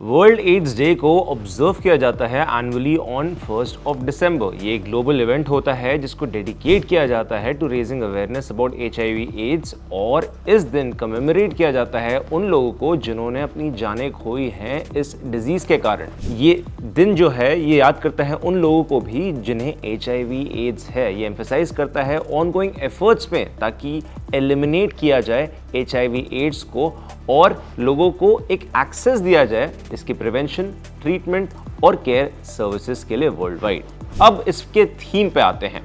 World ads day को observe किया जाता है एनुअली ऑन 1 दिसंबर। ये एक ग्लोबल इवेंट होता है जिसको डेडिकेट किया जाता है to raising awareness about HIV AIDS, और इस दिन कमेमोरेट किया जाता है उन लोगों को जिन्होंने अपनी जानें खोई हैं इस डिजीज के कारण। ये दिन जो है ये याद करता है उन लोगों को भी जिन्हें HIV एड्स है। ये एम्फेसाइज करता है ऑनगोइंग एफर्ट्स में ताकि एलिमिनेट किया जाए HIV एड्स को और लोगों को एक एक्सेस दिया जाए इसकी प्रिवेंशन, ट्रीटमेंट और केयर सर्विसेज के लिए वर्ल्ड वाइड। अब इसके थीम पे आते हैं।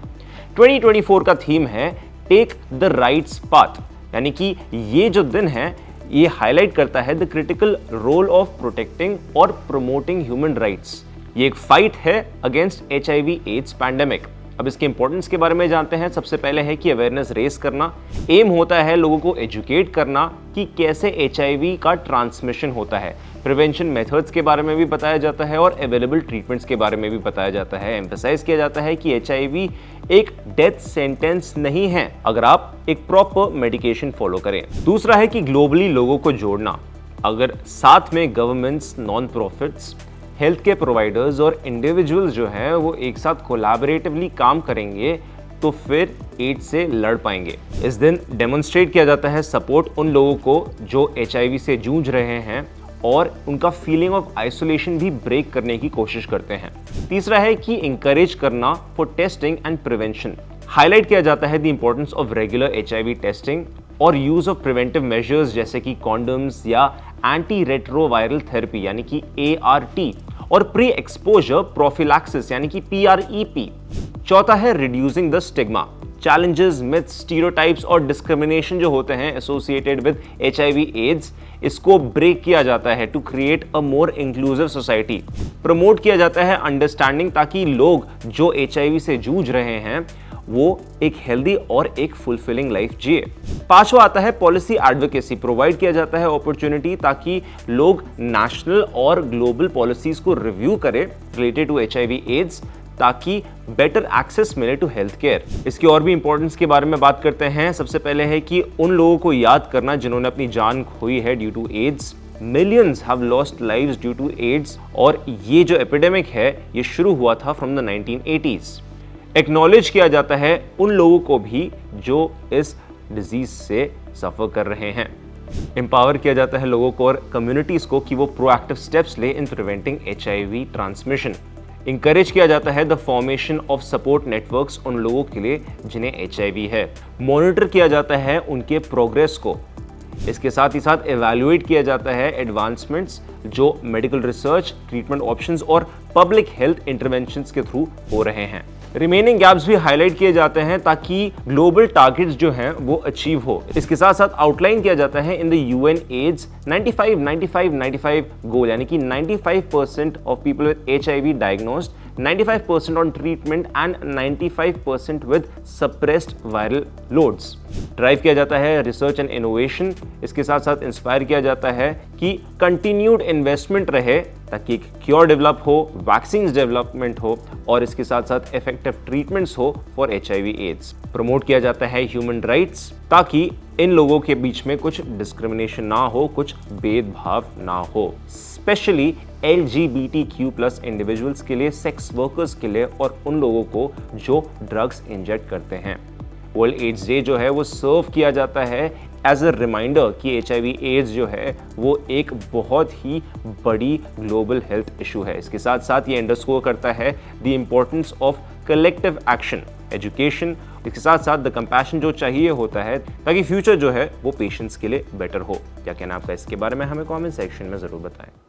2024 का थीम है टेक द राइट्स पाथ, यानी कि ये जो दिन है ये हाईलाइट करता है the critical role of protecting और प्रमोटिंग ह्यूमन राइट्स। ये एक फाइट है अगेंस्ट HIV एड्स पैंडेमिक। अब इसके इंपॉर्टेंस के बारे में जानते हैं। सबसे पहले है कि अवेयरनेस रेस करना। एम होता है लोगों को एजुकेट करना कि कैसे HIV का ट्रांसमिशन होता है। प्रिवेंशन मेथड्स के बारे में भी बताया जाता है और अवेलेबल ट्रीटमेंट्स के बारे में भी बताया जाता है। एम्फेसाइज किया जाता है कि HIV एक डेथ सेंटेंस नहीं है अगर आप एक प्रॉपर मेडिकेशन फॉलो करें। दूसरा है कि ग्लोबली लोगों को जोड़ना। अगर साथ में governments, non profits, health care providers और इंडिविजुअल्स जो हैं वो एक साथ कोलैबोरेटिवली काम करेंगे तो फिर एड्स से लड़ पाएंगे। इस दिन डेमोन्स्ट्रेट किया जाता है सपोर्ट उन लोगों को जो HIV से जूझ रहे हैं और उनका फीलिंग ऑफ आइसोलेशन भी ब्रेक करने की कोशिश करते हैं। तीसरा है कि इंकरेज करना for testing and prevention. Highlight किया जाता है the importance of regular HIV testing और यूज ऑफ प्रिवेंटिव मेजर्स जैसे कि कॉन्डम्स या एंटी रेट्रोवायरल थेरेपी यानी कि ART और प्री एक्सपोजर प्रोफिलैक्सिस यानी कि PrEP। चौथा है reducing the stigma. Challenges, myths, stereotypes और डिस्क्रिमिनेशन जो होते हैं एसोसिएटेड विद HIV एड्स, इसको ब्रेक किया जाता है to create a more inclusive society. Promote किया जाता है अंडरस्टैंडिंग ताकि लोग जो HIV से जूझ रहे हैं वो एक हेल्दी और एक फुलफिलिंग लाइफ जिए। पांचवा आता है पॉलिसी एडवोकेसी। प्रोवाइड किया जाता है अपॉर्चुनिटी ताकि लोग नेशनल और ग्लोबल पॉलिसीज को रिव्यू करें रिलेटेड टू HIV एड्स ताकि बेटर एक्सेस मिले टू हेल्थ केयर। इसकी और भी इंपॉर्टेंस के बारे में बात करते हैं। सबसे पहले है कि उन लोगों को याद करना जिन्होंने अपनी जान खोई है due to AIDS. Millions have lost lives due to AIDS और ये जो एपिडेमिक है ये शुरू हुआ था फ्रॉम द 1980s। एक्नॉलेज किया जाता है उन लोगों को भी जो इस डिजीज से सफर कर रहे हैं। एम्पावर किया जाता है लोगों को और कम्युनिटीज को कि वो प्रोएक्टिव स्टेप्स ले in preventing HIV transmission. Encourage किया जाता है the formation of support networks उन लोगों के लिए जिन्हें HIV है। मॉनिटर किया जाता है उनके प्रोग्रेस को। इसके साथ ही साथ एवैल्यूएट किया जाता है एडवांसमेंट्स जो मेडिकल रिसर्च, ट्रीटमेंट ऑप्शंस और पब्लिक हेल्थ इंटरवेंशंस के थ्रू हो रहे हैं। रिमेनिंग गैप्स भी हाईलाइट किए जाते हैं ताकि ग्लोबल टारगेट्स जो हैं वो अचीव हो। इसके साथ साथ आउटलाइन किया जाता है इन द UN एड्स 95-95-95 गोल, यानी कि 95% of people with HIV diagnosed, 95% on treatment and 95% with suppressed viral loads. Drive किया जाता है रिसर्च एंड इनोवेशन। इसके साथ साथ इंस्पायर किया जाता है कि कंटिन्यूड इन्वेस्टमेंट रहे ताकि एक क्योर डेवलप हो, वैक्सीन डेवलपमेंट हो और इसके साथ साथ इफेक्टिव ट्रीटमेंट्स हो फॉर HIV एड्स। प्रमोट किया जाता है ह्यूमन राइट्स ताकि इन लोगों के बीच में कुछ डिस्क्रिमिनेशन ना हो, कुछ भेदभाव ना हो, स्पेशली LGBTQ+ इंडिविजुअल्स के लिए, सेक्स वर्कर्स के लिए और उन लोगों को जो ड्रग्स इंजेक्ट करते हैं। वर्ल्ड एड्स डे जो है वो सर्व किया जाता है एज अ रिमाइंडर कि HIV एड्स जो है वो एक बहुत ही बड़ी ग्लोबल हेल्थ इशू है। इसके साथ साथ ये अंडरस्कोर करता है the importance of collective action, education, इसके साथ साथ द कंपैशन जो चाहिए होता है ताकि फ्यूचर जो है वो पेशेंट्स के लिए बेटर हो। क्या कहना आपका इसके बारे में हमें कमेंट सेक्शन में ज़रूर बताएं।